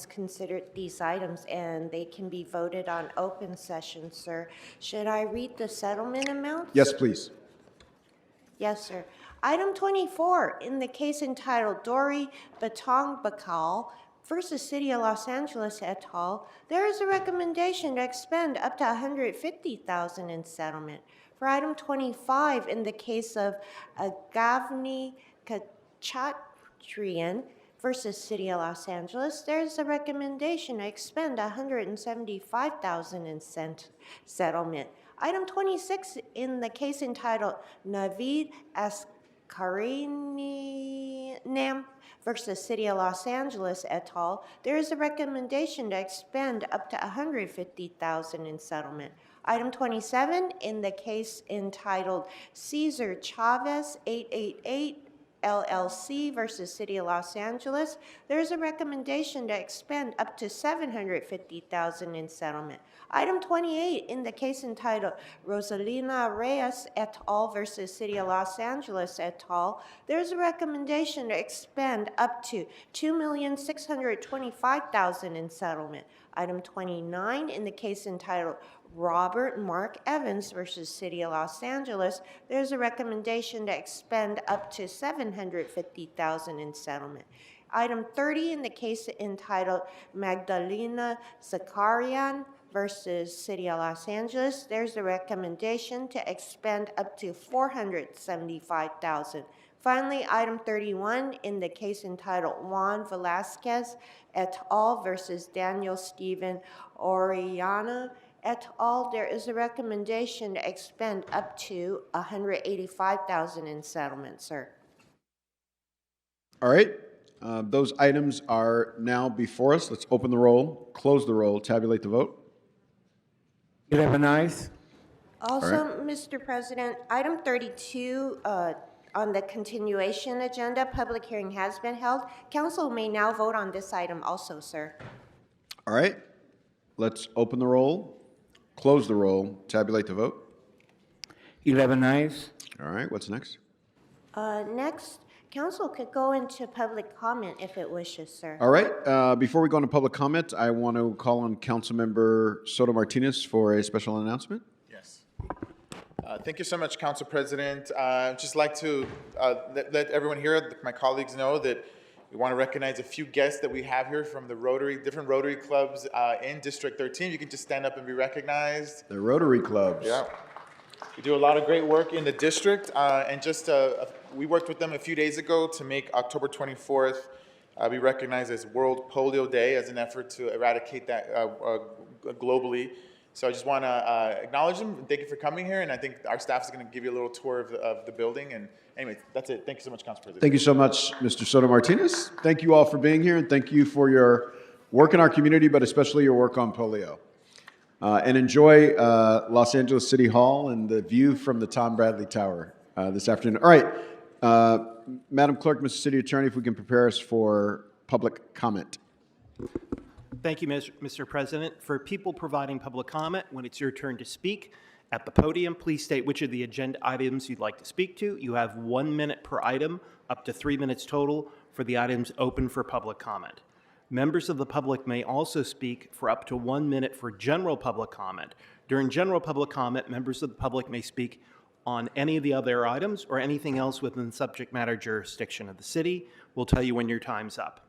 has considered these items and they can be voted on open session, sir. Should I read the settlement amounts? Yes, please. Yes, sir. Item 24, in the case entitled Dory Batong Bakal versus City of Los Angeles et al., there is a recommendation to expend up to $150,000 in settlement. For item 25, in the case of Agavni Kachatrian versus City of Los Angeles, there is a recommendation to expend $175,000 in settlement. Item 26, in the case entitled Navid Askarinam versus City of Los Angeles et al., there is a recommendation to expend up to $150,000 in settlement. Item 27, in the case entitled Cesar Chavez 888 LLC versus City of Los Angeles, there is a recommendation to expend up to $750,000 in settlement. Item 28, in the case entitled Rosalina Reyes et al. Versus City of Los Angeles et al., there is a recommendation to expend up to $2,625,000 in settlement. Item 29, in the case entitled Robert Mark Evans versus City of Los Angeles, there's a recommendation to expend up to $750,000 in settlement. Item 30, in the case entitled Magdalena Zakarian versus City of Los Angeles, there's a recommendation to expend up to $475,000. Finally, item 31, in the case entitled Juan Velasquez et al. Versus Daniel Stephen Oriana et al., there is a recommendation to expend up to $185,000 in settlement, sir. All right. Those items are now before us. Let's open the roll, close the roll, tabulate the vote. 11 ayes. Also, Mr. President, item 32 on the continuation agenda, public hearing has been held. Council may now vote on this item also, sir. All right. Let's open the roll, close the roll, tabulate the vote. 11 ayes. All right. What's next? Next, council could go into public comment if it wishes, sir. All right. Before we go into public comment, I want to call on Councilmember Soto Martinez for a special announcement. Yes. Thank you so much, Council President. I'd just like to let everyone here, my colleagues, know that we want to recognize a few guests that we have here from the different Rotary clubs in District 13. You can just stand up and be recognized. The Rotary clubs. Yeah. We do a lot of great work in the district, and just we worked with them a few days ago to make October 24th be recognized as World Polio Day as an effort to eradicate that globally. So I just want to acknowledge them. Thank you for coming here, and I think our staff is going to give you a little tour of the building. And anyway, that's it. Thank you so much, Council President. Thank you so much, Mr. Soto Martinez. Thank you all for being here, and thank you for your work in our community, but especially your work on polio. And enjoy Los Angeles City Hall and the view from the Tom Bradley Tower this afternoon. All right, Madam Clerk, Mr. City Attorney, if we can prepare us for public comment. Thank you, Mr. President. For people providing public comment, when it's your turn to speak at the podium, please state which of the agenda items you'd like to speak to. You have 1 minute per item, up to 3 minutes total for the items open for public comment. Members of the public may also speak for up to 1 minute for general public comment. During general public comment, members of the public may speak on any of the other items or anything else within the subject matter jurisdiction of the city. We'll tell you when your time's up.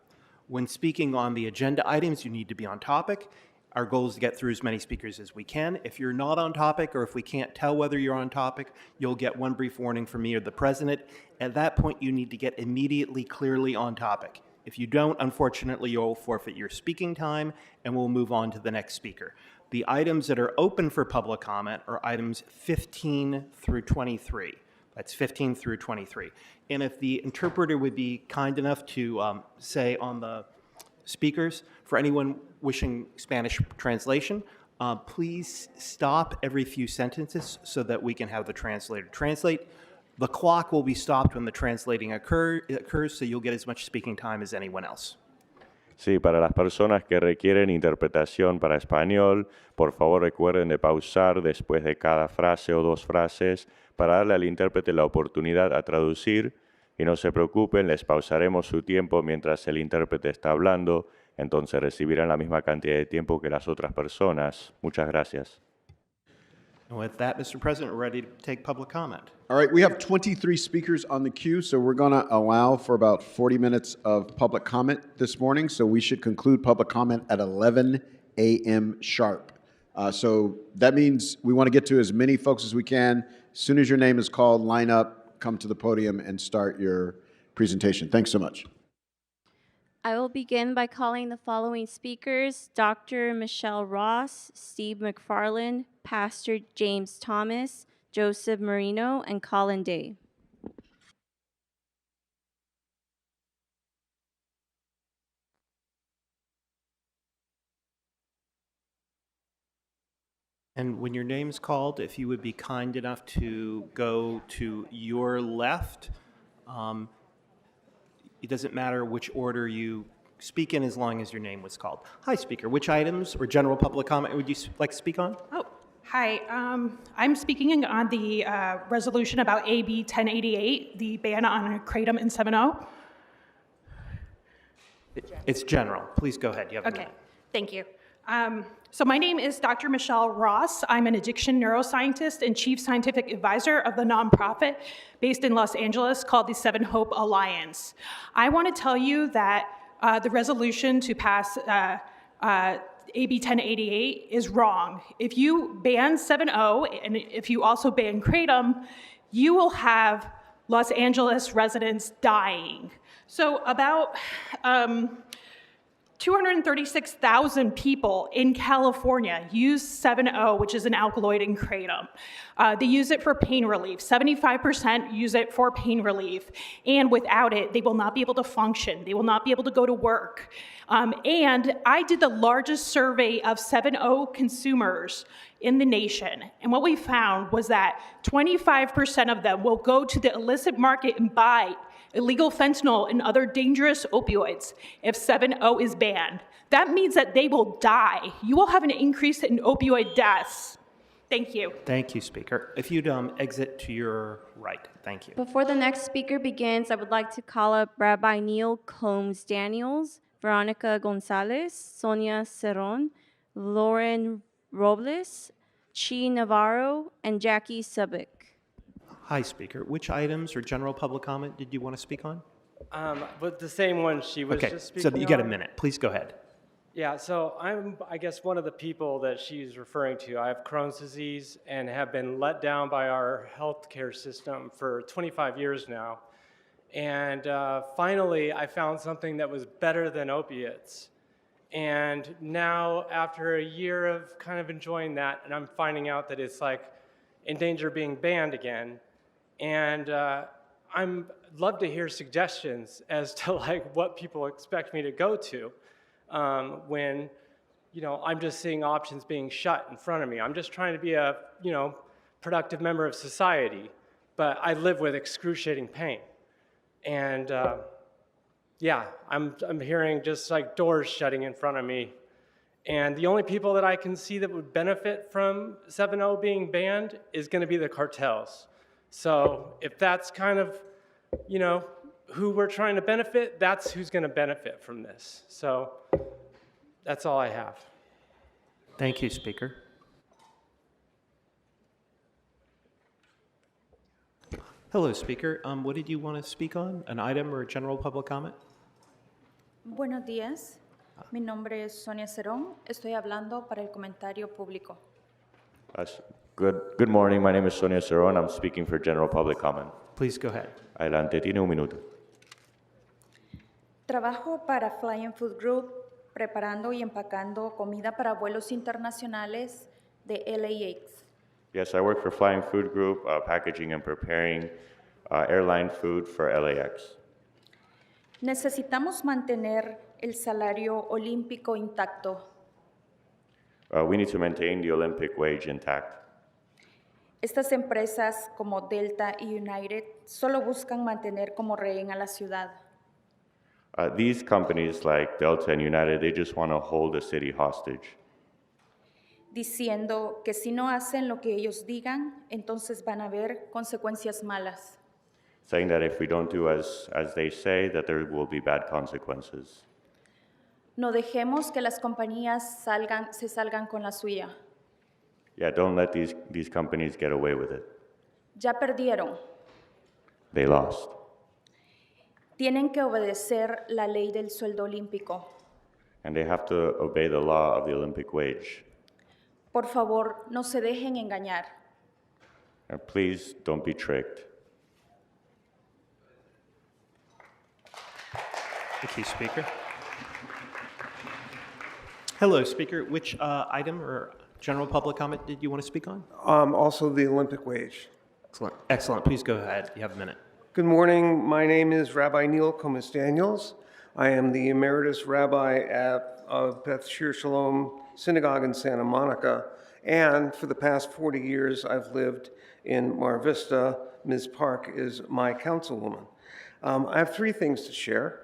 When speaking on the agenda items, you need to be on topic. Our goal is to get through as many speakers as we can. If you're not on topic, or if we can't tell whether you're on topic, you'll get one brief warning from me or the president. At that point, you need to get immediately clearly on topic. If you don't, unfortunately, you'll forfeit your speaking time, and we'll move on to the next speaker. The items that are open for public comment are items 15 through 23. That's 15 through 23. And if the interpreter would be kind enough to say on the speakers, for anyone wishing Spanish translation, please stop every few sentences so that we can have the translator translate. The clock will be stopped when the translating occurs, so you'll get as much speaking time as anyone else. Sí, para las personas que requieren interpretación para español, por favor recuerden de pausar después de cada frase o dos frases para darle al intérprete la oportunidad a traducir. Y no se preocupen, les pausaremos su tiempo mientras el intérprete está hablando entonces recibirán la misma cantidad de tiempo que las otras personas. Muchas gracias. And with that, Mr. President, we're ready to take public comment. All right, we have 23 speakers on the queue, so we're going to allow for about 40 minutes of public comment this morning. So we should conclude public comment at 11 a.m. sharp. So that means we want to get to as many folks as we can. As soon as your name is called, line up, come to the podium, and start your presentation. Thanks so much. I will begin by calling the following speakers: Dr. Michelle Ross, Steve McFarland, Pastor James Thomas, Joseph Marino, and Colin Day. And when your name's called, if you would be kind enough to go to your left, it doesn't matter which order you speak in as long as your name was called. Hi, Speaker. Which items or general public comment would you like to speak on? Oh, hi. I'm speaking on the resolution about AB 1088, the ban on Kratom and 7-0. It's general. Please go ahead. You have a Okay, minute. thank you. So my name is Dr. Michelle Ross. I'm an addiction neuroscientist and chief scientific advisor of the nonprofit based in Los Angeles called the Seven Hope Alliance. I want to tell you that the resolution to pass AB 1088 is wrong. If you ban 7-0 and if you also ban Kratom, you will have Los Angeles residents dying. So about 236,000 people in California use 7-0, which is an alkaloid in kratom. They use it for pain relief. 75% use it for pain relief. And without it, they will not be able to function. They will not be able to go to work. And I did the largest survey of 7-0 consumers in the nation. And what we found was that 25% of them will go to the illicit market and buy illegal fentanyl and other dangerous opioids if 7-0 is banned. That means that they will die. You will have an increase in opioid deaths. Thank you. Thank you, Speaker. If you'd exit to your right. Thank you. Before the next speaker begins, I would like to call up Rabbi Neil Combs Daniels, Veronica Gonzalez, Sonia Cerron, Lauren Robles, Chi Navarro, and Jackie Subik. Hi, Speaker. Which items or general public comment did you want to speak on? But the same one she was Okay, just speaking so you got a on. minute. Please go ahead. Yeah, so I'm, I guess, one of the people that she's referring to. I have Crohn's disease and have been let down by our healthcare system for 25 years now. And finally, I found something that was better than opiates. And now, after a year of kind of enjoying that, and I'm finding out that it's like in danger of being banned again. And I'm love to hear suggestions as to like what people expect me to go to when, you know, I'm just seeing options being shut in front of me. I'm just trying to be a, you know, productive member of society, but I live with excruciating pain. And yeah, I'm hearing just like doors shutting in front of me. And the only people that I can see that would benefit from 7-0 being banned is going to be the cartels. So if that's kind of, you know, who we're trying to benefit, that's who's going to benefit from this. So that's all I have. Thank you, Speaker. Hello, Speaker. What did you want to speak on? An item or a general public comment? Buenos días, mi nombre es Sonia Cerón, estoy hablando para el comentario público. Good morning. My name is Sonia Cerón. I'm speaking for general public comment. Please go ahead. Adelante, tiene un minuto. Trabajo para Flying Food Group preparando y empacando comida para vuelos internacionales de LAX. Yes, I work for Flying Food Group, packaging and preparing airline food for LAX. Necesitamos mantener el salario olímpico intacto. We need to maintain the Olympic wage intact. Estas empresas como Delta y United solo buscan mantener como rehén a la ciudad. These companies like Delta and United, they just want to hold the city hostage, Diciendo que si no hacen lo que ellos digan, entonces van a haber consecuencias malas. saying that if we don't do as they say, that there will be bad consequences. No dejemos que las compañías se salgan con la suya. Yeah, don't let these companies get away with it. Ya perdieron. They lost. Tienen que obedecer la ley del sueldo olímpico. And they have to obey the law of the Olympic wage. Por favor, no se dejen engañar. And please don't be tricked. Thank you, Speaker. Hello, Speaker. Which item or general public comment did you want to speak on? Also the Olympic wage. Excellent. Excellent. Please go ahead. You have a minute. Good morning. My name is Rabbi Neil Komis-Daniels. I am the Emeritus Rabbi of Beth Shir Shalom Synagogue in Santa Monica. And for the past 40 years, I've lived in Mar Vista. Ms. Park is my councilwoman. I have three things to share.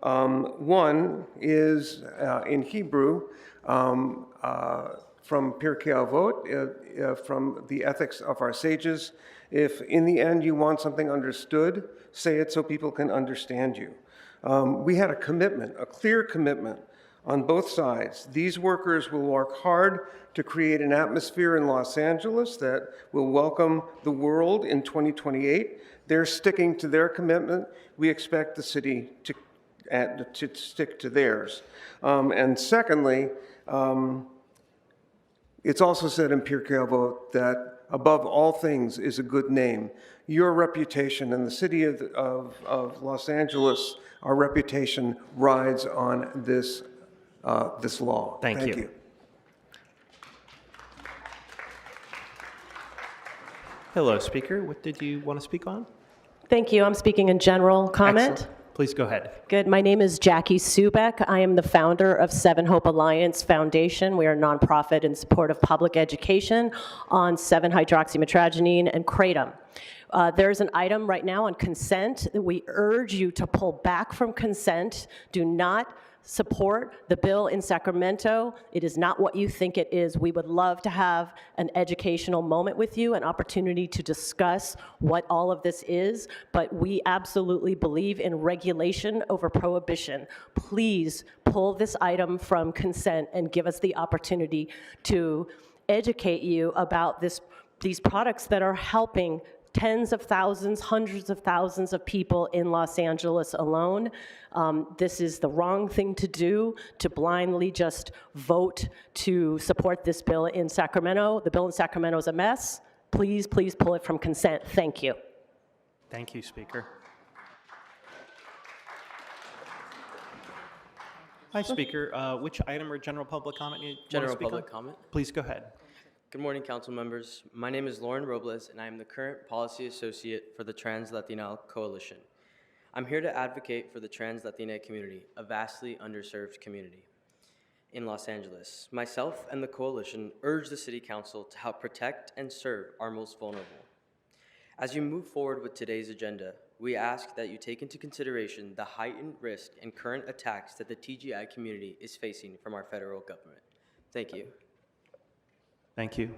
One is in Hebrew, from Pirkei Avot, from the ethics of our sages. If in the end you want something understood, say it so people can understand you. We had a commitment, a clear commitment on both sides. These workers will work hard to create an atmosphere in Los Angeles that will welcome the world in 2028. They're sticking to their commitment. We expect the city to stick to theirs. And secondly, it's also said in Pirkei Avot that above all things is a good name. Your reputation in the city of Los Angeles, our reputation rides on this law. Thank you. Hello, Speaker. What did you want to speak on? Thank you. I'm speaking in general comment. Excellent. Please go ahead. Good. My name is Jackie Subeck. I am the founder of Seven Hope Alliance Foundation. We are a nonprofit in support of public education on 7-hydroxymetragenine and kratom. There's an item right now on consent that we urge you to pull back from consent. Do not support the bill in Sacramento. It is not what you think it is. We would love to have an educational moment with you, an opportunity to discuss what all of this is, but we absolutely believe in regulation over prohibition. Please pull this item from consent and give us the opportunity to educate you about these products that are helping tens of thousands, hundreds of thousands of people in Los Angeles alone. This is the wrong thing to do, to blindly just vote to support this bill in Sacramento. The bill in Sacramento is a mess. Please, please pull it from consent. Thank you. Thank you, Speaker. Hi, Speaker. Which item or general public comment you want to General speak public on? comment. Please go ahead. Good morning, council members. My name is Lauren Robles, and I am the current policy associate for the Trans Latina Coalition. I'm here to advocate for the Trans Latina community, a vastly underserved community in Los Angeles. Myself and the coalition urge the City Council to help protect and serve our most vulnerable. As you move forward with today's agenda, we ask that you take into consideration the heightened risk and current attacks that the TGI community is facing from our federal government. Thank you. Thank you.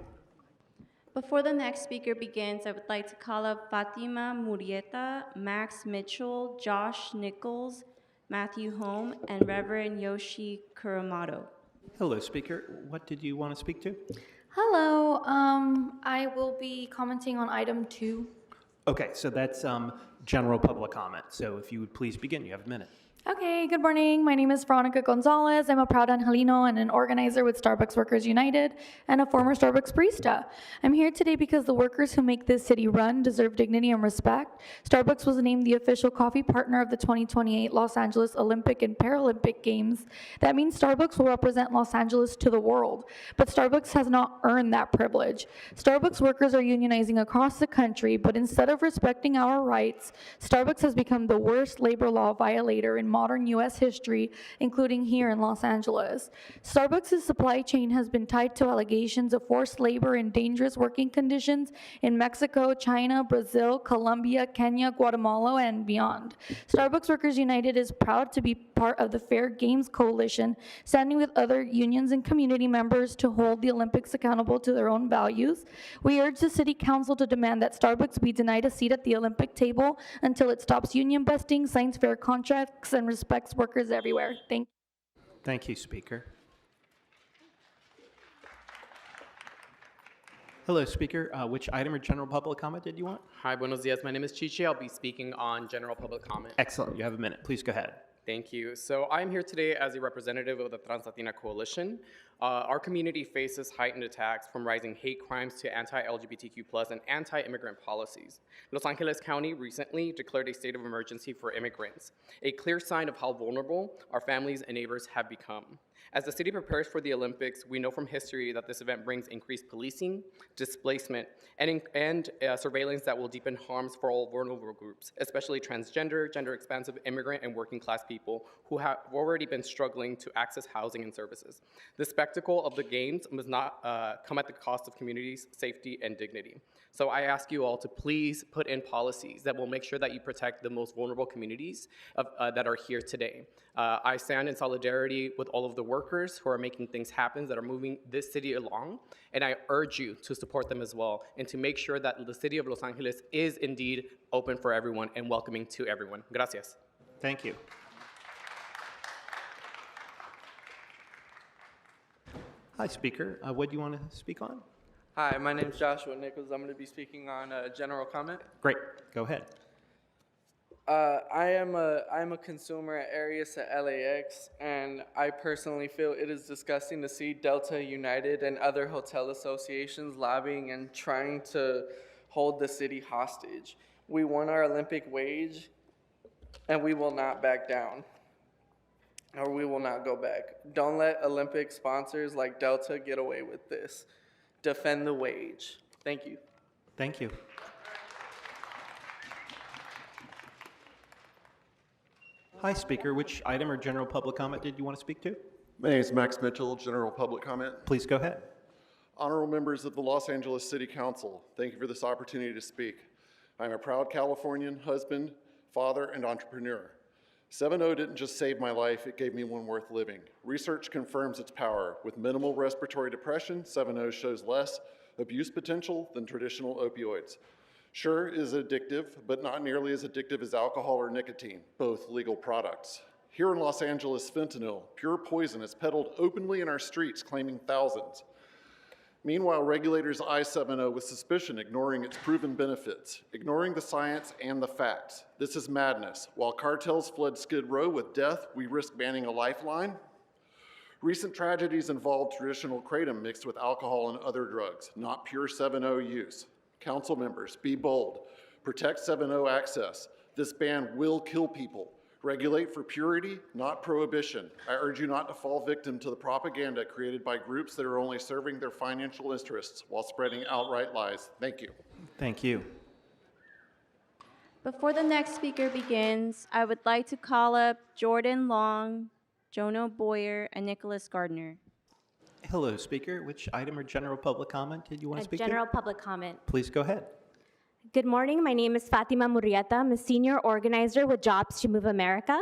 Before the next speaker begins, I would like to call up Fatima Murieta, Max Mitchell, Josh Nichols, Matthew Home, and Reverend Yoshi Kuromoto. Hello, Speaker. What did you want to speak to? Hello, I will be commenting on item 2. Okay, so that's general public comment. So if you would please begin, you have a minute. Okay, good morning. My name is Veronica Gonzalez. I'm a proud Angelino and an organizer with Starbucks Workers United and a former Starbucks barista. I'm here today because the workers who make this city run deserve dignity and respect. Starbucks was named the official coffee partner of the 2028 Los Angeles Olympic and Paralympic Games. That means Starbucks will represent Los Angeles to the world, but Starbucks has not earned that privilege. Starbucks workers are unionizing across the country, but instead of respecting our rights, Starbucks has become the worst labor law violator in modern U.S. history, including here in Los Angeles. Starbucks' supply chain has been tied to allegations of forced labor and dangerous working conditions in Mexico, China, Brazil, Colombia, Kenya, Guatemala, and beyond. Starbucks Workers United is proud to be part of the Fair Games Coalition, standing with other unions and community members to hold the Olympics accountable to their own values. We urge the City Council to demand that Starbucks be denied a seat at the Olympic table until it stops union busting, signs fair contracts, and respects workers everywhere. Thank you. Thank you, Speaker. Hello, Speaker. Which item or general public comment did you want? Hi, buenos dias. My name is Chichi. I'll be speaking on general public comment. Excellent. You have a minute. Please go ahead. Thank you. So I'm here today as a representative of the Trans-Latina Coalition. Our community faces heightened attacks from rising hate crimes to anti-LGBTQ+ and anti-immigrant policies. Los Angeles County recently declared a state of emergency for immigrants, a clear sign of how vulnerable our families and neighbors have become. As the city prepares for the Olympics, we know from history that this event brings increased policing, displacement, and surveillance that will deepen harms for all vulnerable groups, especially transgender, gender-expansive, immigrant, and working-class people who have already been struggling to access housing and services. The spectacle of the games must not come at the cost of communities' safety and dignity. So I ask you all to please put in policies that will make sure that you protect the most vulnerable communities that are here today. I stand in solidarity with all of the workers who are making things happen, that are moving this city along, and I urge you to support them as well and to make sure that the city of Los Angeles is indeed open for everyone and welcoming to everyone. Gracias. Thank you. Hi, Speaker. What do you want to speak on? Hi, my name is Joshua Nichols. I'm going to be speaking on general comment. Great. Go ahead. I am a consumer at Arias at LAX, and I personally feel it is disgusting to see Delta United and other hotel associations lobbying and trying to hold the city hostage. We won our Olympic wage, and we will not back down, or we will not go back. Don't let Olympic sponsors like Delta get away with this. Defend the wage. Thank you. Thank you. Hi, Speaker. Which item or general public comment did you want to speak to? My name is Max Mitchell, general public comment. Please go ahead. Honorable members of the Los Angeles City Council, thank you for this opportunity to speak. I'm a proud Californian, husband, father, and entrepreneur. 7-0 didn't just save my life, it gave me one worth living. Research confirms its power. With minimal respiratory depression, 7-0 shows less abuse potential than traditional opioids. Sure, it is addictive, but not nearly as addictive as alcohol or nicotine, both legal products. Here in Los Angeles, fentanyl, pure poison, is peddled openly in our streets, claiming thousands. Meanwhile, regulators eye 7-0 with suspicion, ignoring its proven benefits, ignoring the science and the facts. This is madness. While cartels flood Skid Row with death, we risk banning a lifeline. Recent tragedies involved traditional kratom mixed with alcohol and other drugs, not pure 7-0 use. Council members, be bold. Protect 7-0 access. This ban will kill people. Regulate for purity, not prohibition. I urge you not to fall victim to the propaganda created by groups that are only serving their financial interests while spreading outright lies. Thank you. Thank you. Before the next speaker begins, I would like to call up Jordan Long, Jono Boyer, and Nicholas Gardner. Hello, Speaker. Which item or general public comment did you want to speak General public comment. to? Please go ahead. Good morning. My name is Fatima Murrieta. I'm a senior organizer with Jobs to Move America.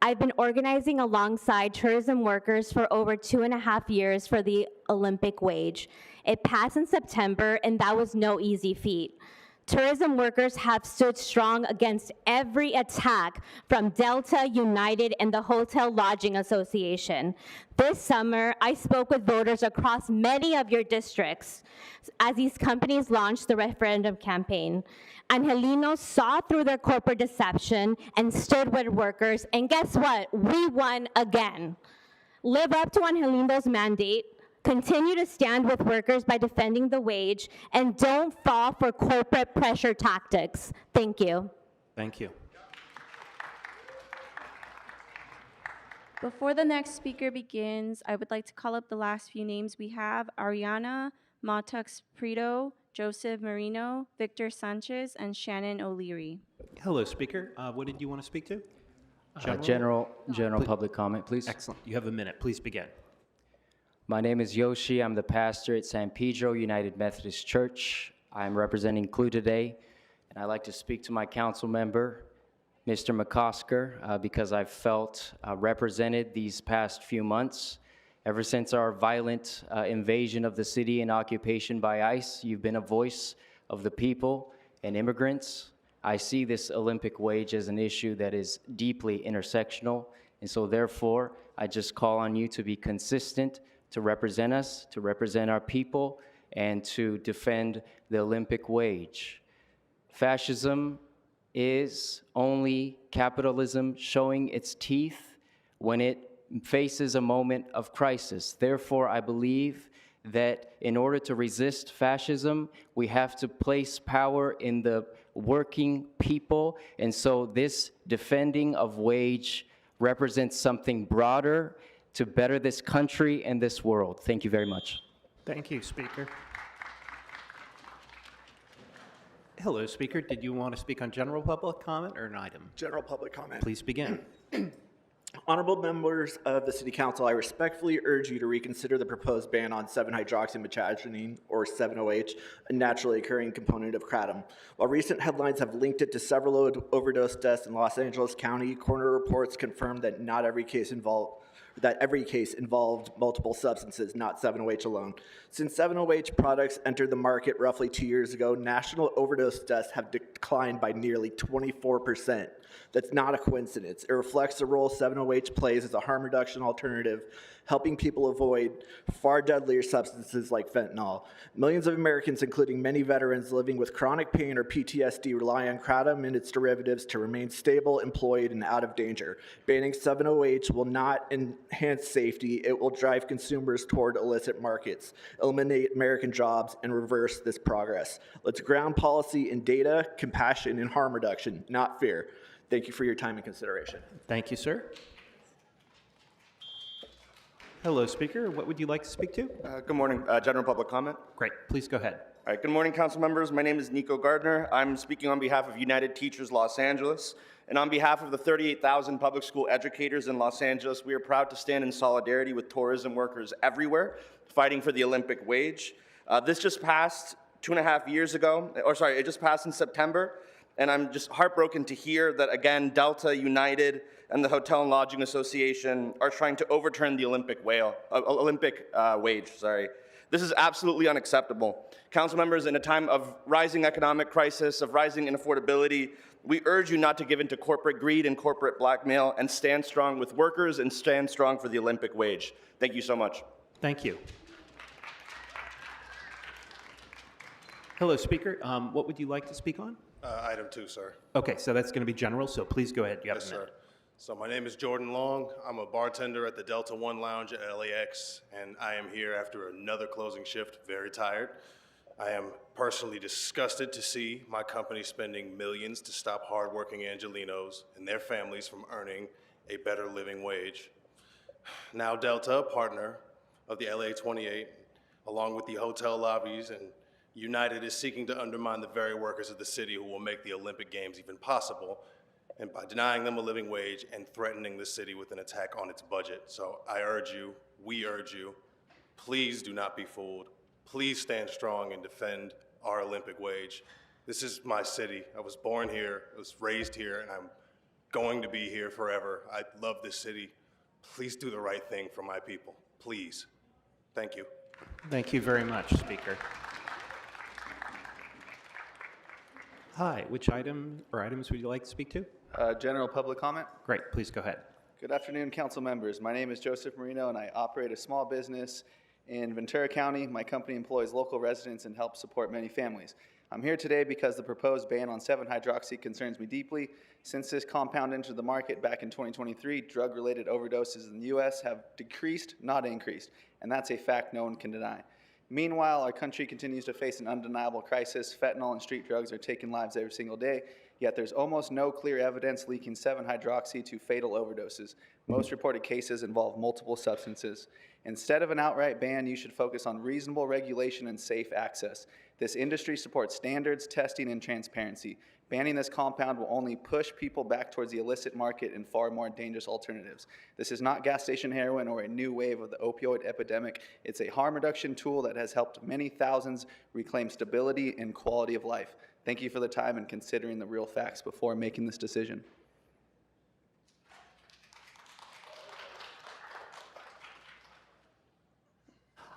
I've been organizing alongside tourism workers for over 2.5 years for the Olympic wage. It passed in September, and that was no easy feat. Tourism workers have stood strong against every attack from Delta United and the Hotel Lodging Association. This summer, I spoke with voters across many of your districts as these companies launched the referendum campaign. Angelinos saw through their corporate deception and stood with workers, and guess what? We won again. Live up to Angelino's mandate. Continue to stand with workers by defending the wage, and don't fall for corporate pressure tactics. Thank you. Thank you. Before the next speaker begins, I would like to call up the last few names we have: Ariana Matux Prieto, Joseph Marino, Victor Sanchez, and Shannon O'Leary. Hello, Speaker. What did you want to speak to? General Please. public comment, please. Excellent. You have a minute. Please begin. My name is Yoshi. I'm the pastor at San Pedro United Methodist Church. I'm representing CLU today, and I'd like to speak to my council member, Mr. McCosker, because I've felt represented these past few months. Ever since our violent invasion of the city and occupation by ICE, you've been a voice of the people and immigrants. I see this Olympic wage as an issue that is deeply intersectional, and so therefore, I just call on you to be consistent, to represent us, to represent our people, and to defend the Olympic wage. Fascism is only capitalism showing its teeth when it faces a moment of crisis. Therefore, I believe that in order to resist fascism, we have to place power in the working people. And so this defending of wage represents something broader to better this country and this world. Thank you very much. Thank you, Speaker. Hello, Speaker. Did you want to speak on general public comment or an item? General public comment. Please begin. Honorable members of the City Council, I respectfully urge you to reconsider the proposed ban on 7-hydroxymetragynine, or 7-OH, a naturally occurring component of kratom. While recent headlines have linked it to several overdose deaths in Los Angeles County, coroner reports confirm that every case involved multiple substances, not 7-OH alone. Since 7-OH products entered the market roughly 2 years ago, national overdose deaths have declined by nearly 24%. That's not a coincidence. It reflects the role 7-OH plays as a harm reduction alternative, helping people avoid far deadlier substances like fentanyl. Millions of Americans, including many veterans living with chronic pain or PTSD, rely on kratom and its derivatives to remain stable, employed, and out of danger. Banning 7-OH will not enhance safety. It will drive consumers toward illicit markets, eliminate American jobs, and reverse this progress. Let's ground policy in data, compassion, and harm reduction, not fear. Thank you for your time and consideration. Thank you, sir. Hello, Speaker. What would you like to speak to? Good morning. General public comment. Great. Please go ahead. All right. Good morning, council members. My name is Nico Gardner. I'm speaking on behalf of United Teachers Los Angeles. And on behalf of the 38,000 public school educators in Los Angeles, we are proud to stand in solidarity with tourism workers everywhere fighting for the Olympic wage. This just passed 2.5 years ago, it just passed in September. And I'm just heartbroken to hear that, again, Delta, United, and the Hotel and Lodging Association are trying to overturn the Olympic wage. This is absolutely unacceptable. Council members, in a time of rising economic crisis, of rising inaffordability, we urge you not to give in to corporate greed and corporate blackmail and stand strong with workers and stand strong for the Olympic wage. Thank you so much. Thank you. Hello, Speaker. What would you like to speak on? Item 2, sir. Okay, so that's going to be general, so please go ahead. You have Yes, a minute. sir. So my name is Jordan Long. I'm a bartender at the Delta One Lounge at LAX, and I am here after another closing shift, very tired. I am personally disgusted to see my company spending millions to stop hardworking Angelenos and their families from earning a better living wage. Now Delta, a partner of the LA 28, along with the hotel lobbies and United, is seeking to undermine the very workers of the city who will make the Olympic Games even possible, and by denying them a living wage and threatening the city with an attack on its budget. So I urge you, we urge you, please do not be fooled. Please stand strong and defend our Olympic wage. This is my city. I was born here, I was raised here, and I'm going to be here forever. I love this city. Please do the right thing for my people. Please. Thank you. Thank you very much, Speaker. Hi, which item or items would you like to speak to? General public comment. Great, please go ahead. Good afternoon, council members. My name is Joseph Marino, and I operate a small business in Ventura County. My company employs local residents and helps support many families. I'm here today because the proposed ban on 7-hydroxy concerns me deeply. Since this compound entered the market back in 2023, drug-related overdoses in the U.S. have decreased, not increased, and that's a fact no one can deny. Meanwhile, our country continues to face an undeniable crisis. Fentanyl and street drugs are taking lives every single day, yet there's almost no clear evidence linking 7-hydroxy to fatal overdoses. Most reported cases involve multiple substances. Instead of an outright ban, you should focus on reasonable regulation and safe access. This industry supports standards, testing, and transparency. Banning this compound will only push people back towards the illicit market and far more dangerous alternatives. This is not gas station heroin or a new wave of the opioid epidemic. It's a harm reduction tool that has helped many thousands reclaim stability and quality of life. Thank you for the time and considering the real facts before making this decision.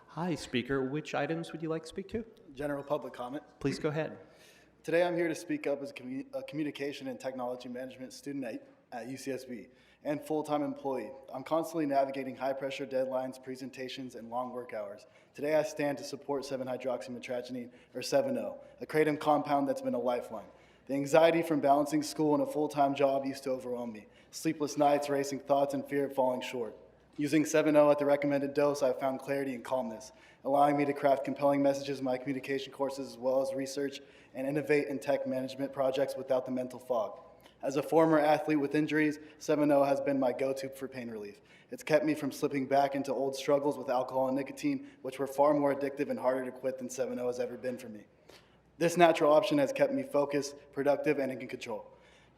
Hi, Speaker. Which items would you like to speak to? General public comment. Please go ahead. Today I'm here to speak up as a communication and technology management student at UCSB. and full-time employee. I'm constantly navigating high-pressure deadlines, presentations, and long work hours. Today I stand to support 7-hydroxymetragenine, or 7-O, a kratom compound that's been a lifeline. The anxiety from balancing school and a full-time job used to overwhelm me. Sleepless nights, racing thoughts, and fear of falling short. Using 7-O at the recommended dose, I've found clarity and calmness, allowing me to craft compelling messages in my communication courses as well as research and innovate in tech management projects without the mental fog. As a former athlete with injuries, 7-O has been my go-to for pain relief. It's kept me from slipping back into old struggles with alcohol and nicotine, which were far more addictive and harder to quit than 7-O has ever been for me. This natural option has kept me focused, productive, and in control.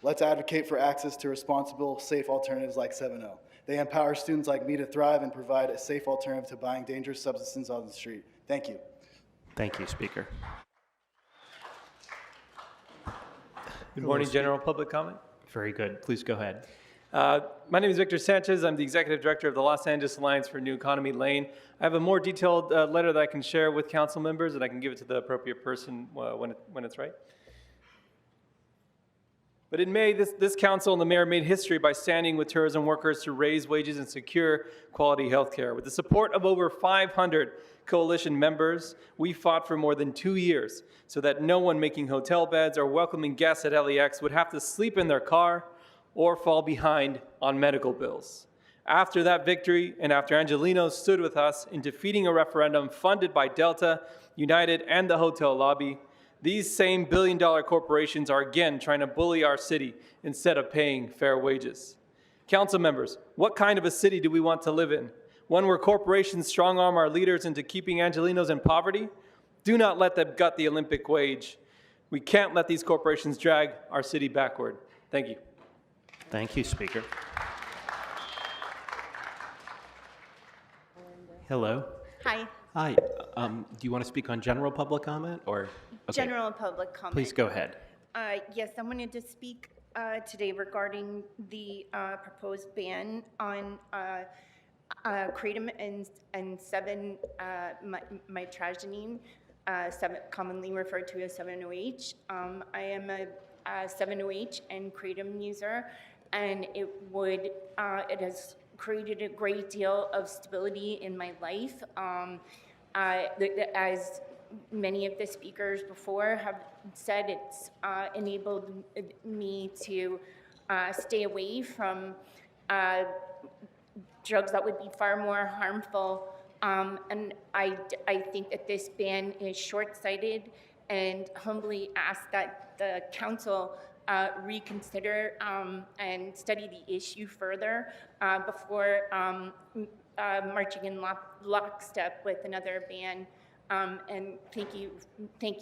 Let's advocate for access to responsible, safe alternatives like 7-O. They empower students like me to thrive and provide a safe alternative to buying dangerous substances on the street. Thank you. Thank you, Speaker. Good morning, general public comment. Very good. Please go ahead. My name is Victor Sanchez. I'm the Executive Director of the Los Angeles Alliance for New Economy Lane. I have a more detailed letter that I can share with council members, and I can give it to the appropriate person when it's right. But in May, this council and the mayor made history by standing with tourism workers to raise wages and secure quality health care. With the support of over 500 coalition members, we fought for more than 2 years so that no one making hotel beds or welcoming guests at LAX would have to sleep in their car or fall behind on medical bills. After that victory, and after Angelino stood with us in defeating a referendum funded by Delta, United, and the hotel lobby, these same billion-dollar corporations are again trying to bully our city instead of paying fair wages. Council members, what kind of a city do we want to live in? One where corporations strong-arm our leaders into keeping Angelinos in poverty? Do not let them gut the Olympic wage. We can't let these corporations drag our city backward. Thank you. Thank you, Speaker. Hello. Hi. Hi. Do you want to speak on general public comment or? Okay. General public comment. Please go ahead. Yes, I wanted to speak today regarding the proposed ban on kratom and 7-mitragenine, commonly referred to as 7-OH. I am a 7-OH and kratom user, and it has created a great deal of stability in my life. As many of the speakers before have said, it's enabled me to stay away from drugs that would be far more harmful. And I think that this ban is short-sighted, and humbly ask that the council reconsider and study the issue further before marching in lockstep with another ban. And thank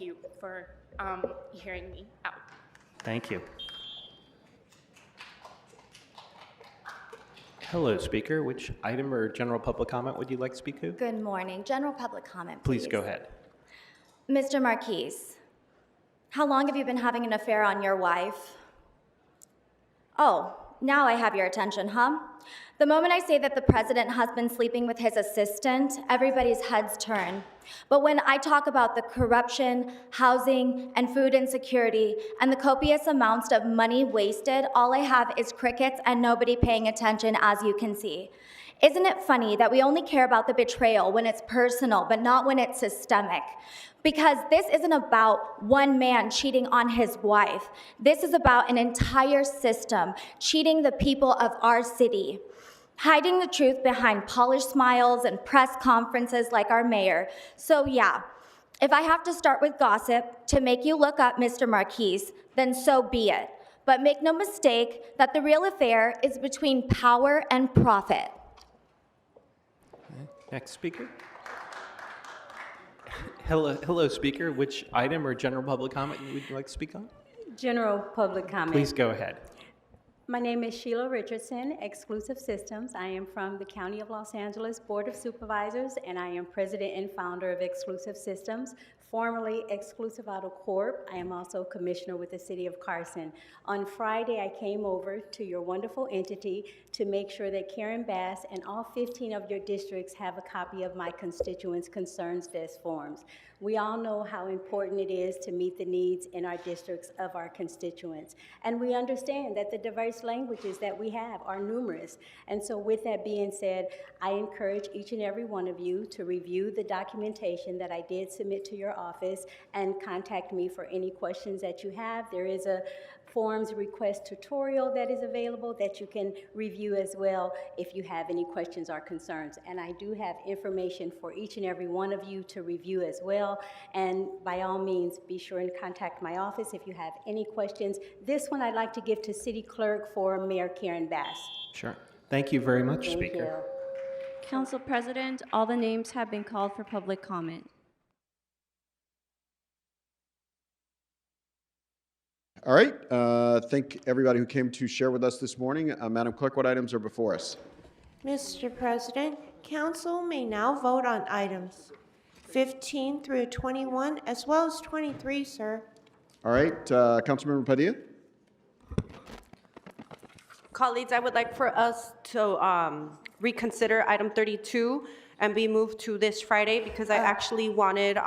you for hearing me out. Thank you. Hello, Speaker. Which item or general public comment would you like to speak to? Good morning. General public comment, please. Please go ahead. Mr. Marquise, how long have you been having an affair on your wife? Oh, now I have your attention, huh? The moment I say that the president has been sleeping with his assistant, everybody's heads turn. But when I talk about the corruption, housing, and food insecurity, and the copious amounts of money wasted, all I have is crickets and nobody paying attention, as you can see. Isn't it funny that we only care about the betrayal when it's personal, but not when it's systemic? Because this isn't about one man cheating on his wife. This is about an entire system cheating the people of our city, hiding the truth behind polished smiles and press conferences like our mayor. So yeah, if I have to start with gossip to make you look up Mr. Marquise, then so be it. But make no mistake that the real affair is between power and profit. Next speaker. Hello, Speaker. Which item or general public comment would you like to speak on? General public comment. Please go ahead. My name is Sheila Richardson, Exclusive Systems. I am from the County of Los Angeles Board of Supervisors, and I am president and founder of Exclusive Systems, Formerly Exclusive Auto Corp. I am also commissioner with the City of Carson. On Friday, I came over to your wonderful entity to make sure that Karen Bass and all 15 of your districts have a copy of my constituents' concerns desk forms. We all know how important it is to meet the needs in our districts of our constituents. And we understand that the diverse languages that we have are numerous. And so with that being said, I encourage each and every one of you to review the documentation that I did submit to your office and contact me for any questions that you have. There is a forms request tutorial that is available that you can review as well if you have any questions or concerns. And I do have information for each and every one of you to review as well. And by all means, be sure and contact my office if you have any questions. This one I'd like to give to City Clerk for Mayor Karen Bass. Sure. Thank you very much, Thank Speaker. you. Council President, all the names have been called for public comment. All right. Thank everybody who came to share with us this morning. Madam Clerk, what items are before us? Mr. President, Council may now vote on items 15 through 21 as well as 23, sir. All right. Councilmember Padilla? Colleagues, I would like for us to reconsider item 32 and be moved to this Friday because I actually wanted,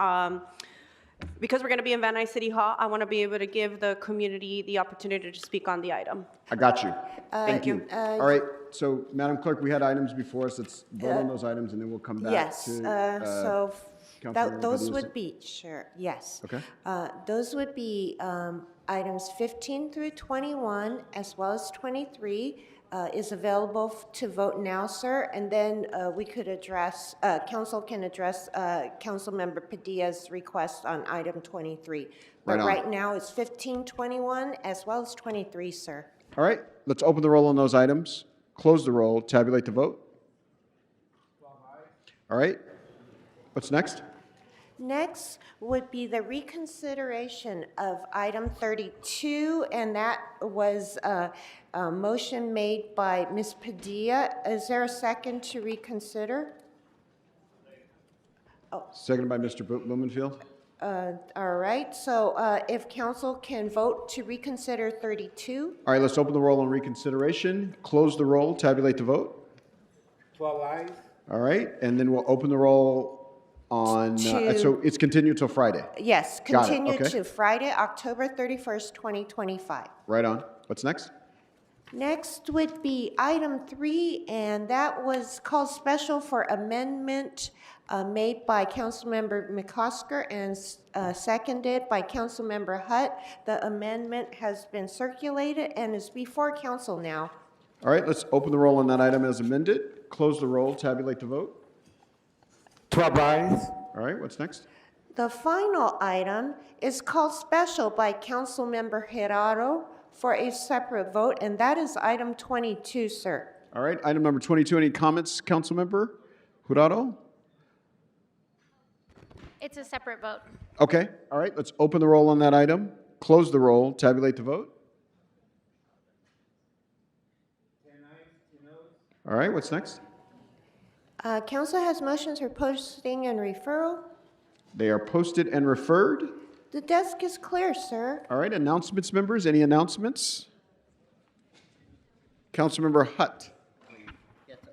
because we're going to be in Van Nuys City Hall, I want to be able to give the community the opportunity to speak on the item. I got you. Thank you. uh, All right. So, Madam Clerk, we had items before us. Let's vote on those items, and then we'll come back Yes, to so Councilmember those Padilla's- would be, sure, yes. Okay. Those would be items 15 through 21 as well as 23 is available to vote now, sir. And then we could address, council can address Councilmember Padilla's request on item 23. But Right on. right now it's 15, 21 as well as 23, sir. All right. Let's open the roll on those items. Close the roll. Tabulate the vote. All right. What's next? Next would be the reconsideration of item 32, and that was a motion made by Ms. Padilla. Is there a second to reconsider? Seconded by Mr. Blumenfield. All right, so if council can vote to reconsider 32. All right. Let's open the roll on reconsideration. Close the roll. Tabulate the vote. 12 ayes. All right. And then we'll open the roll on, so it's continued till Friday. Yes, Got it, continue okay. to Friday, October 31st, 2025. Right on. What's next? Next would be item 3, and that was called special for amendment made by Councilmember McCosker and seconded by Councilmember Hutt. The amendment has been circulated and is before council now. All right. Let's open the roll on that item as amended. Close the roll. Tabulate the vote. 12 ayes. All right. What's next? The final item is called special by Councilmember Gerardo for a separate vote, and that is item 22, sir. All right. Item number 22. Any comments, Councilmember Jurado? It's a separate vote. Okay. All right. Let's open the roll on that item. Close the roll. Tabulate the vote. All right. What's next? Council has motions for posting and referral. They are posted and referred. The desk is clear, sir. All right. Announcements, members. Any announcements? Councilmember Hutt.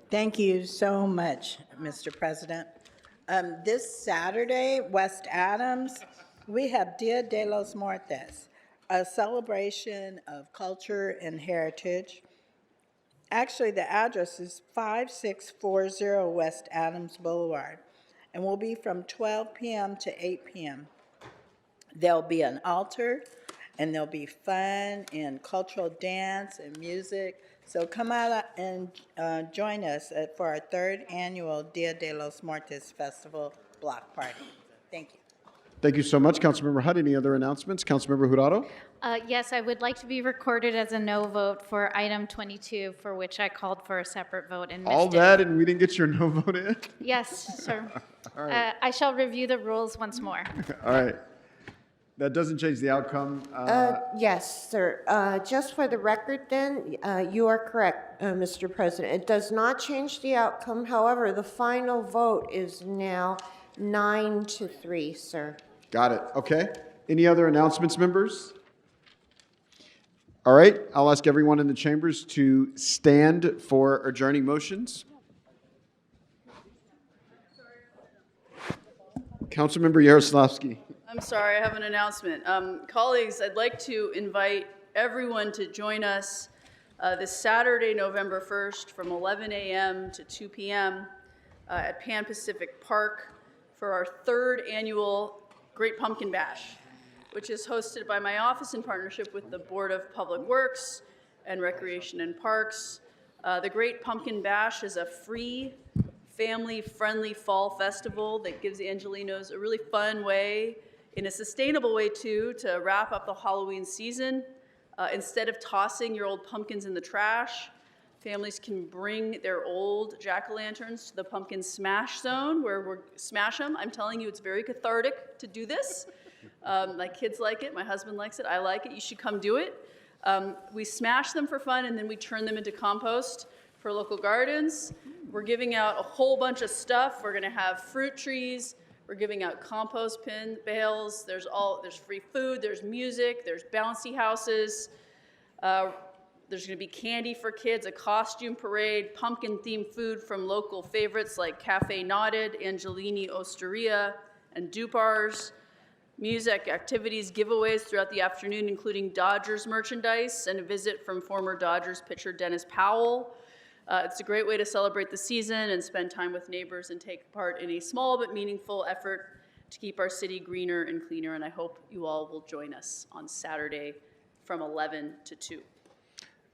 Thank you so much, Mr. President. This Saturday, West Adams, we have Dia de los Muertos, a celebration of culture and heritage. Actually, the address is 5640 West Adams Boulevard, and will be from 12 p.m. to 8 p.m. There'll be an altar, and there'll be fun and cultural dance and music. So come out and join us for our 3rd annual Dia de los Muertos Festival block party. Thank you. Thank you so much, Councilmember Hutt. Any other announcements? Councilmember Jurado? Yes, I would like to be recorded as a no vote for item 22, for which I called for a separate vote and missed All it. that, and we didn't get your no vote in? Yes, sir. All right. I shall review the rules once more. All right. That doesn't change the outcome. Yes, sir. Just for the record then, you are correct, Mr. President. It does not change the outcome. However, the final vote is now 9-3, sir. Got it. Okay. Any other announcements, members? All right. I'll ask everyone in the chambers to stand for adjourning motions. Councilmember Yaroslavsky. I'm sorry, I have an announcement. Colleagues, I'd like to invite everyone to join us this Saturday, November 1st, from 11 a.m. to 2 p.m. At Pan Pacific Park for our third annual Great Pumpkin Bash, which is hosted by my office in partnership with the Board of Public Works and Recreation and Parks. The Great Pumpkin Bash is a free, family-friendly fall festival that gives Angelenos a really fun way, in a sustainable way too, to wrap up the Halloween season. Instead of tossing your old pumpkins in the trash, families can bring their old jack-o'-lanterns to the pumpkin smash zone where we smash them. I'm telling you, it's very cathartic to do this. My kids like it, my husband likes it, I like it, you should come do it. We smash them for fun and then we turn them into compost for local gardens. We're giving out a whole bunch of stuff. We're gonna have fruit trees. We're giving out compost bales. There's free food, there's music, there's bouncy houses. There's gonna be candy for kids, a costume parade, pumpkin-themed food from local favorites like Cafe Knotted, Angelini Osteria, and Dupar's. Music, activities, giveaways throughout the afternoon, including Dodgers merchandise and a visit from former Dodgers pitcher Dennis Powell. It's a great way to celebrate the season and spend time with neighbors and take part in a small but meaningful effort to keep our city greener and cleaner. And I hope you all will join us on Saturday from 11 to 2.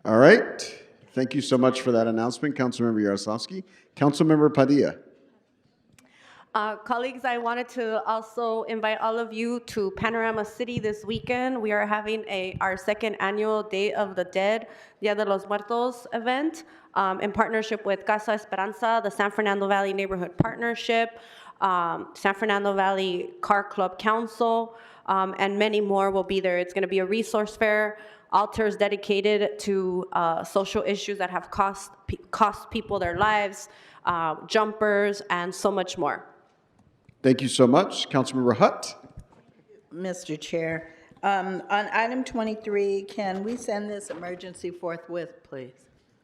All right. Thank you so much for that announcement, Councilmember Yaroslavsky. Councilmember Padilla. Colleagues, I wanted to also invite all of you to Panorama City this weekend. We are having our second annual Day of the Dead, Dia de los Muertos event in partnership with Casa Esperanza, the San Fernando Valley Neighborhood Partnership, San Fernando Valley Car Club Council, and many more will be there. It's going to be a resource fair, altars dedicated to social issues that have cost people their lives, jumpers, and so much more. Thank you so much. Councilmember Hutt. Mr. Chair, on item 23, can we send this emergency forthwith, please?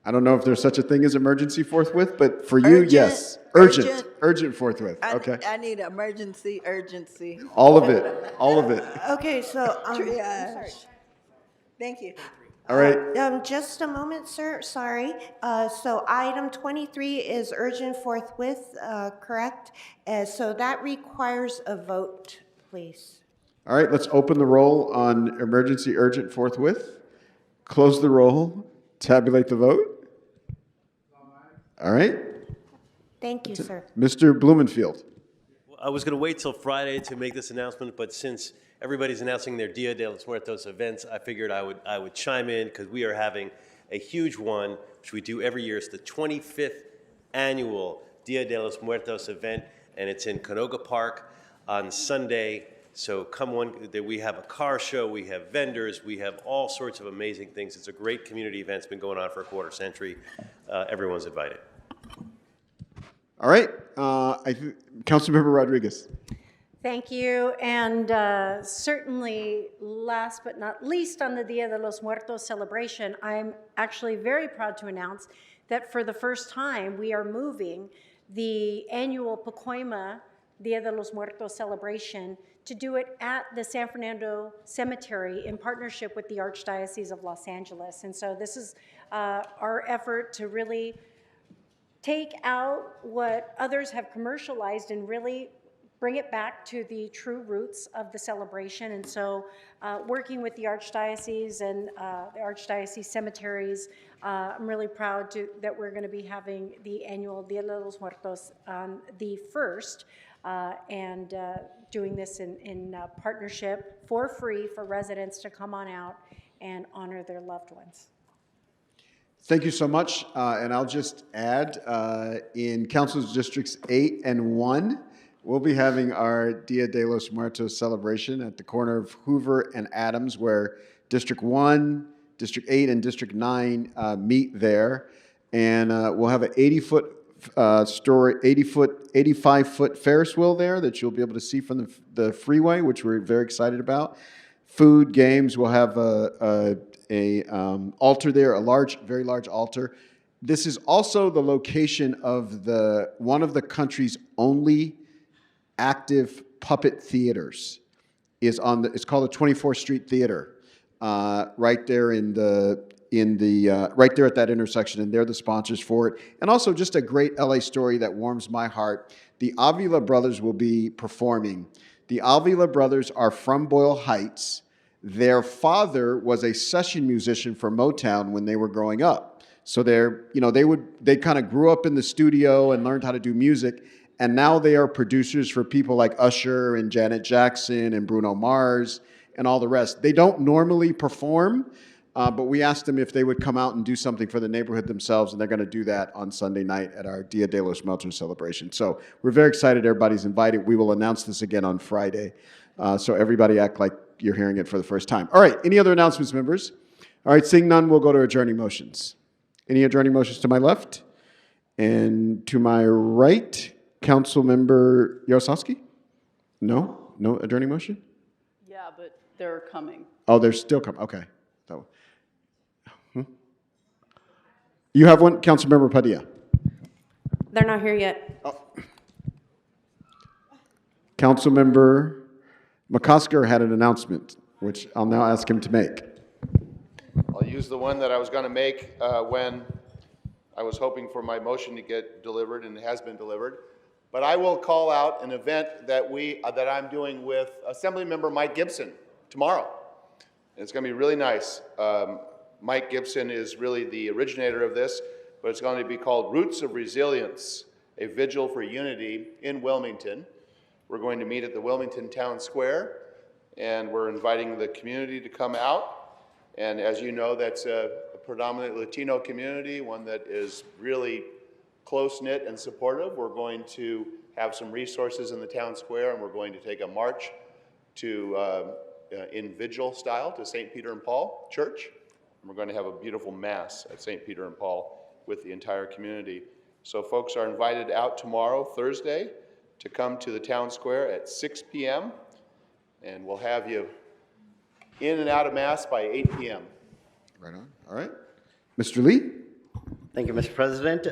I don't know if there's such a thing as emergency forthwith, but for you, yes. Urgent forthwith. Okay. I need emergency, urgency. All of it. All of it. Okay, so, Triage. Thank you. All right. Just a moment, sir, sorry. So item 23 is urgent forthwith, correct? So that requires a vote, please. All right, let's open the roll on emergency urgent forthwith. Close the roll. Tabulate the vote. All right. Thank you, sir. Mr. Blumenfield. I was going to wait till Friday to make this announcement, but since everybody's announcing their Dia de los Muertos events, I figured I would chime in because we are having a huge one, which we do every year. It's the 25th annual Dia de los Muertos event, and it's in Canoga Park on Sunday. So come we have a car show, we have vendors, we have all sorts of amazing things. It's a great community event. It's been going on for a quarter century. Everyone's invited. All right. Councilmember Rodriguez. Thank you. And certainly, last but not least on the Dia de los Muertos celebration, I'm actually very proud to announce that for the first time, we are moving the annual Pacoima Dia de los Muertos celebration to do it at the San Fernando Cemetery in partnership with the Archdiocese of Los Angeles. And so this is our effort to really take out what others have commercialized and really bring it back to the true roots of the celebration. And so working with the Archdiocese and the Archdiocese cemeteries, I'm really proud that we're going to be having the annual Dia de los Muertos on the 1st and doing this in partnership for free for residents to come on out and honor their loved ones. Thank you so much. And I'll just add, in Council's Districts 8 and 1, we'll be having our Dia de los Muertos celebration at the corner of Hoover and Adams, where District 1, District 8, and District 9 meet there. And we'll have an 80-foot story 85-foot Ferris wheel there that you'll be able to see from the freeway, which we're very excited about. Food, games. We'll have a altar there, very large altar. This is also the location of one of the country's only active puppet theaters. It's called the 24th Street Theater, right there right there at that intersection, and they're the sponsors for it. And also just a great LA story that warms my heart. The Avila brothers will be performing. The Avila brothers are from Boyle Heights. Their father was a session musician for Motown when they were growing up. So they kind of grew up in the studio and learned how to do music. And now they are producers for people like Usher and Janet Jackson and Bruno Mars and all the rest. They don't normally perform, but we asked them if they would come out and do something for the neighborhood themselves, and they're going to do that on Sunday night at our Dia de los Muertos celebration. So we're very excited. Everybody's invited. We will announce this again on Friday. So everybody act like you're hearing it for the first time. All right, any other announcements, members? All right, seeing none, we'll go to adjourning motions. Any adjourning motions to my left? And to my right, Councilmember Yaroslavsky? No? No adjourning motion? Yeah, but they're coming. Oh, they're still coming. Okay. So, You have one, Councilmember Padilla. They're not here yet. Councilmember McCosker had an announcement, which I'll now ask him to make. I'll use the one that I was going to make when I was hoping for my motion to get delivered, and it has been delivered. But I will call out an event that I'm doing with Assemblymember Mike Gibson tomorrow. It's going to be really nice. Mike Gibson is really the originator of this, but it's going to be called Roots of Resilience, a vigil for unity in Wilmington. We're going to meet at the Wilmington Town Square, and we're inviting the community to come out. And as you know, that's a predominantly Latino community, one that is really close-knit and supportive. We're going to have some resources in the town square, and we're going to take a march to, in vigil style, to St. Peter and Paul Church. And we're going to have a beautiful mass at St. Peter and Paul with the entire community. So folks are invited out tomorrow, Thursday, to come to the town square at 6 p.m. And we'll have you in and out of mass by 8 p.m. Right on. All right. Mr. Lee? Thank you, Mr. President.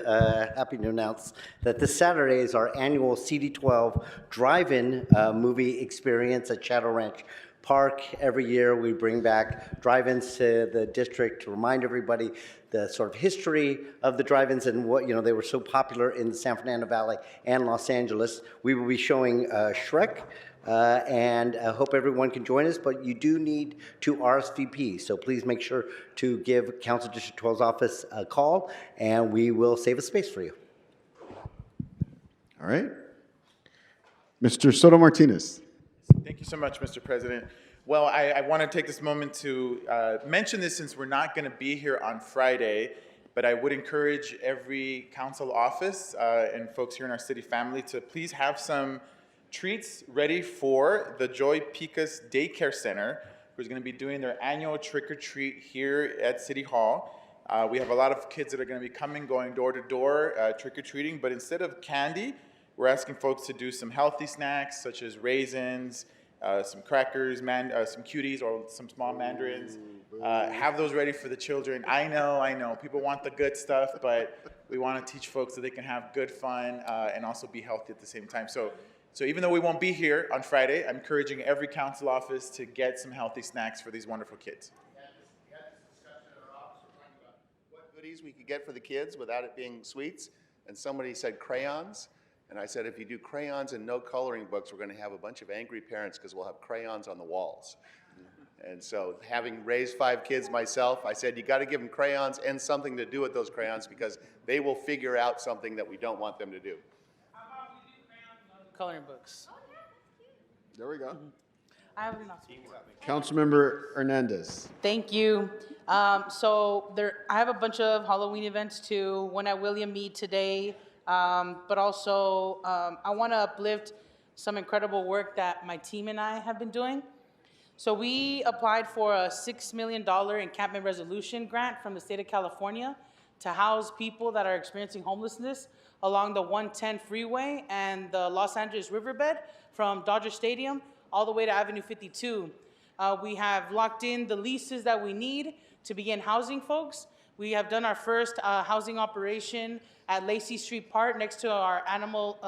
Happy to announce that this Saturday is our annual CD12 drive-in movie experience at Shadow Ranch Park. Every year we bring back drive-ins to the district to remind everybody the sort of history of the drive-ins and what, they were so popular in the San Fernando Valley and Los Angeles. We will be showing Shrek. And I hope everyone can join us, but you do need to RSVP. So please make sure to give Council District 12's office a call, and we will save a space for you. All right. Mr. Soto Martinez. Thank you so much, Mr. President. Well, I want to take this moment to mention this since we're not going to be here on Friday, but I would encourage every council office and folks here in our city family to please have some treats ready for the Joy Picas Daycare Center, who's going to be doing their annual trick-or-treat here at City Hall. We have a lot of kids that are going to be going door to door, trick-or-treating, but instead of candy, we're asking folks to do some healthy snacks, such as raisins, some crackers, some cuties, or some small mandarins. Have those ready for the children. I know, people want the good stuff, but we want to teach folks that they can have good fun and also be healthy at the same time. So even though we won't be here on Friday, I'm encouraging every council office to get some healthy snacks for these wonderful kids. We had this discussion in our office. We're talking about what goodies we could get for the kids without it being sweets. And somebody said crayons. And I said, if you do crayons and no coloring books, we're going to have a bunch of angry parents because we'll have crayons on the walls. And so having raised 5 kids myself, I said, you got to give them crayons and something to do with those crayons because they will figure out something that we don't want them to do. Coloring books. There we go. I have an announcement. Councilmember Hernandez. Thank you. So I have a bunch of Halloween events too. One at William Mead today, but also I want to uplift some incredible work that my team and I have been doing. So we applied for a $6 million encampment resolution grant from the state of California to house people that are experiencing homelessness along the 110 freeway and the Los Angeles riverbed from Dodger Stadium all the way to Avenue 52. We have locked in the leases that we need to begin housing folks. We have done our first housing operation at Lacey Street Park next to our animal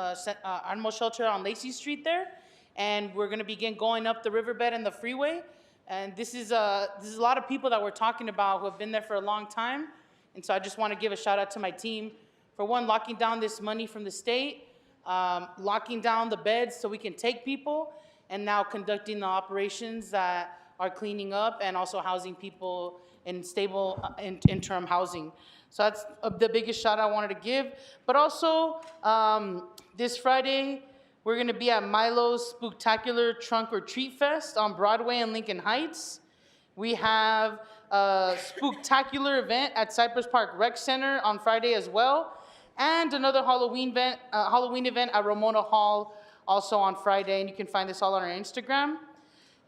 shelter on Lacey Street there. And we're gonna begin going up the riverbed and the freeway. And this is a lot of people that we're talking about who have been there for a long time. And so I just wanna give a shout out to my team for one, locking down this money from the state, locking down the beds so we can take people, and now conducting the operations that are cleaning up and also housing people in stable interim housing. So that's the biggest shout I wanted to give. But also, this Friday, we're gonna be at Milo's Spooktacular Trunk or Treat Fest on Broadway and Lincoln Heights. We have a Spooktacular event at Cypress Park Rec Center on Friday as well, and another Halloween event at Ramona Hall also on Friday, and you can find this all on our Instagram.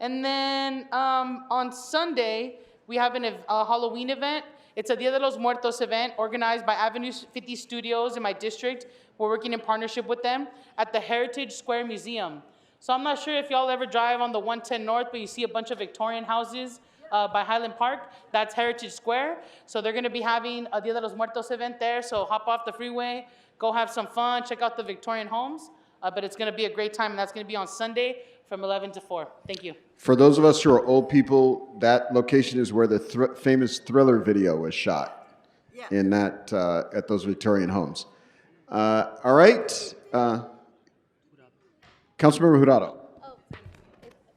And then on Sunday, we have a Halloween event. It's a Dia de los Muertos event organized by Avenue 50 Studios in my district. We're working in partnership with them at the Heritage Square Museum. So I'm not sure if y'all ever drive on the 110 North, but you see a bunch of Victorian houses by Highland Park. That's Heritage Square. So they're gonna be having a Dia de los Muertos event there. So hop off the freeway, go have some fun, check out the Victorian homes. But it's gonna be a great time, and that's gonna be on Sunday from 11 to 4. Thank you. For those of us who are old people, that location is where the famous Thriller video was shot. Yeah. In that, at those Victorian homes. All right. Councilmember Jurado.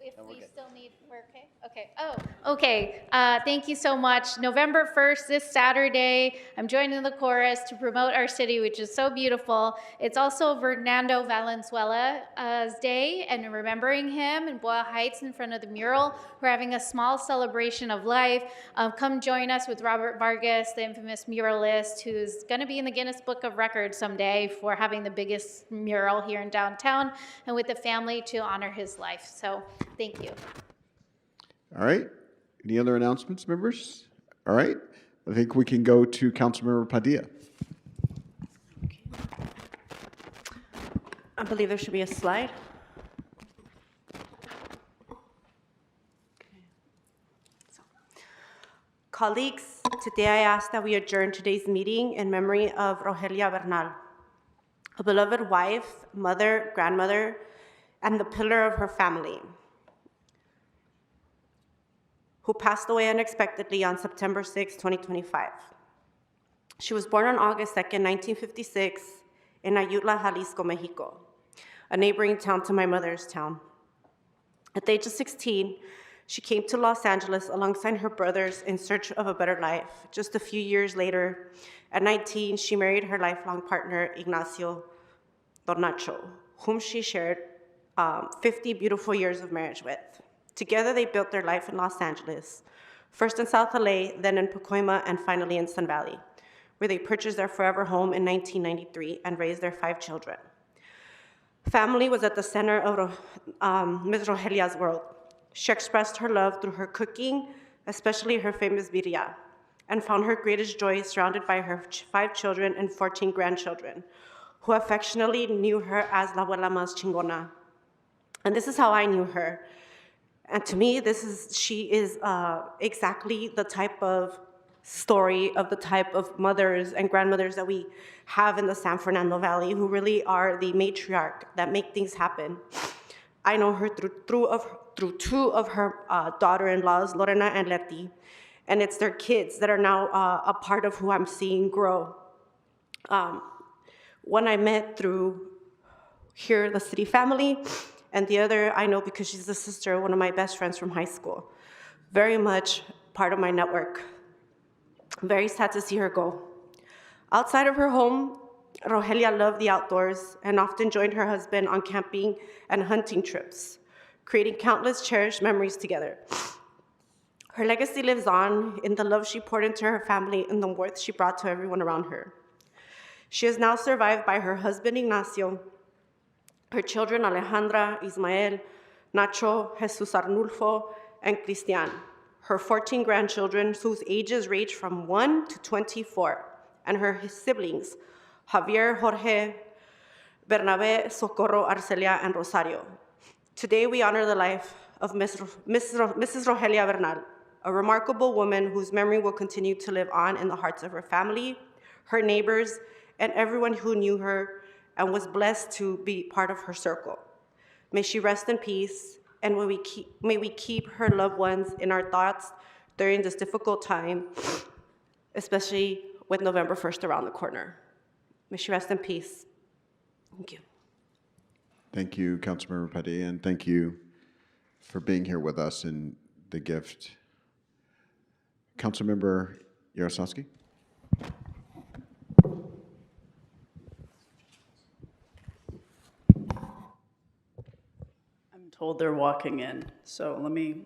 If we still need, we're okay? Okay. Oh, okay. Thank you so much. November 1st, this Saturday, I'm joining the chorus to promote our city, which is so beautiful. It's also Fernando Valenzuela's day, and remembering him in Boyle Heights in front of the mural. We're having a small celebration of life. Come join us with Robert Vargas, the infamous muralist, who's going to be in the Guinness Book of Records someday for having the biggest mural here in downtown, and with the family to honor his life. So thank you. All right. Any other announcements, members? All right. I think we can go to Councilmember Padilla. I believe there should be a slide. Colleagues, today I ask that we adjourn today's meeting in memory of Rogelia Bernal, a beloved wife, mother, grandmother, and the pillar of her family, who passed away unexpectedly on September 6, 2025. She was born on August 2nd, 1956, in Ayutla, Jalisco, Mexico, a neighboring town to my mother's town. At the age of 16, she came to Los Angeles alongside her brothers in search of a better life. Just a few years later, at 19, she married her lifelong partner, Ignacio Don Nacho, whom she shared 50 beautiful years of marriage with. Together, they built their life in Los Angeles, first in South LA, then in Pacoima, and finally in Sun Valley, where they purchased their forever home in 1993 and raised their 5 children. Family was at the center of Ms. Rogelia's world. She expressed her love through her cooking, especially her famous birria, and found her greatest joy surrounded by her 5 children and 14 grandchildren, who affectionately knew her as La Abuela Más Chingona. And this is how I knew her. And to me, she is exactly the type of story of the type of mothers and grandmothers that we have in the San Fernando Valley, who really are the matriarch that make things happen. I know her through 2 of her daughter-in-laws, Lorena and Leti, and it's their kids that are now a part of who I'm seeing grow. One I met through here, the city family, and the other I know because she's the sister of one of my best friends from high school. Very much part of my network. Very sad to see her go. Outside of her home, Rogelia loved the outdoors and often joined her husband on camping and hunting trips, creating countless cherished memories together. Her legacy lives on in the love she poured into her family and the warmth she brought to everyone around her. She is now survived by her husband, Ignacio, her children, Alejandra, Ismael, Nacho, Jesus Arnulfo, and Cristian, her 14 grandchildren, whose ages range from 1 to 24, and her siblings, Javier Jorge Bernabe Socorro Arcelia and Rosario. Today we honor the life of Mrs. Rogelia Bernal, a remarkable woman whose memory will continue to live on in the hearts of her family, her neighbors, and everyone who knew her and was blessed to be part of her circle. May she rest in peace, and may we keep her loved ones in our thoughts during this difficult time, especially with November 1st around the corner. May she rest in peace. Thank you. Thank you, Councilmember Padilla, and thank you for being here with us and the gift. Councilmember Yaroslavsky. I'm told they're walking in, so let me.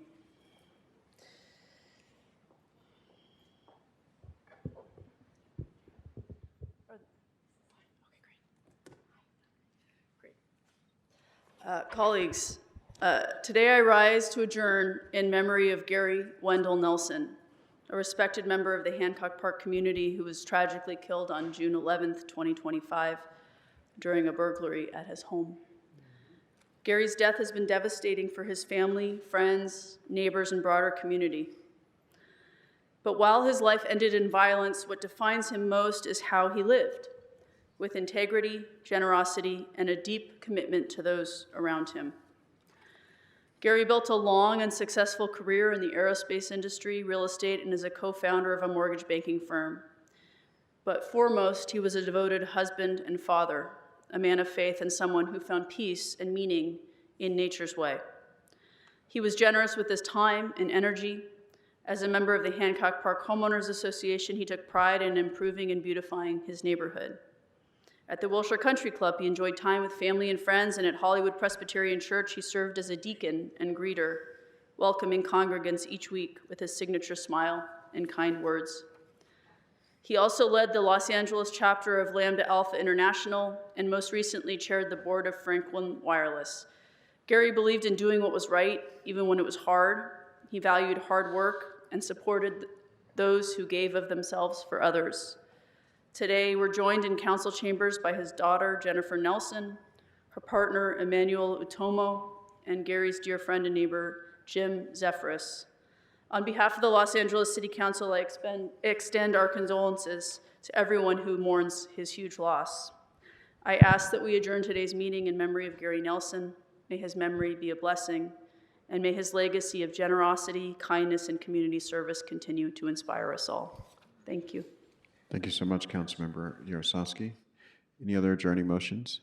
Colleagues, today I rise to adjourn in memory of Gary Wendell Nelson, a respected member of the Hancock Park community who was tragically killed on June 11th, 2025, during a burglary at his home. Gary's death has been devastating for his family, friends, neighbors, and broader community. But while his life ended in violence, what defines him most is how he lived, with integrity, generosity, and a deep commitment to those around him. Gary built a long and successful career in the aerospace industry, real estate, and as a co-founder of a mortgage banking firm. But foremost, he was a devoted husband and father, a man of faith, and someone who found peace and meaning in nature's way. He was generous with his time and energy. As a member of the Hancock Park Homeowners Association, he took pride in improving and beautifying his neighborhood. At the Wilshire Country Club, he enjoyed time with family and friends, and at Hollywood Presbyterian Church, he served as a deacon and greeter, welcoming congregants each week with his signature smile and kind words. He also led the Los Angeles chapter of Lambda Alpha International and most recently chaired the board of Franklin Wireless. Gary believed in doing what was right, even when it was hard. He valued hard work and supported those who gave of themselves for others. Today, we're joined in council chambers by his daughter, Jennifer Nelson, her partner, Emmanuel Utomo, and Gary's dear friend and neighbor, Jim Zephyrus. On behalf of the Los Angeles City Council, I extend our condolences to everyone who mourns his huge loss. I ask that we adjourn today's meeting in memory of Gary Nelson. May his memory be a blessing, and may his legacy of generosity, kindness, and community service continue to inspire us all. Thank you. Thank you so much, Councilmember Yaroslavsky. Any other adjourning motions?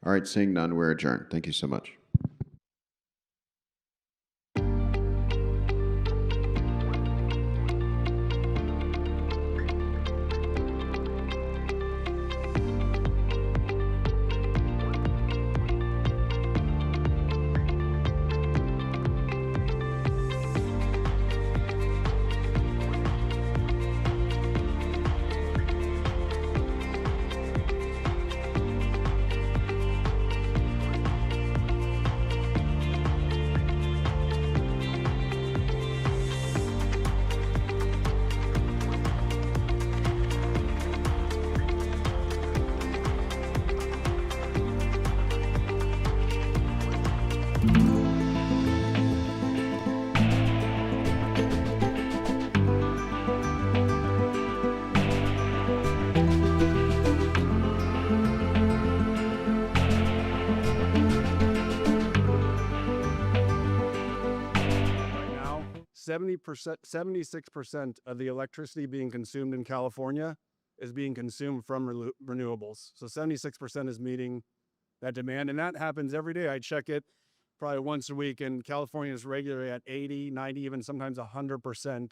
All right, seeing none, we're adjourned. Thank you so much. Now, 76% of the electricity being consumed in California is being consumed from renewables. So 76% is meeting that demand, and that happens every day. I check it probably once a week, and California is regularly at 80, 90, even sometimes 100%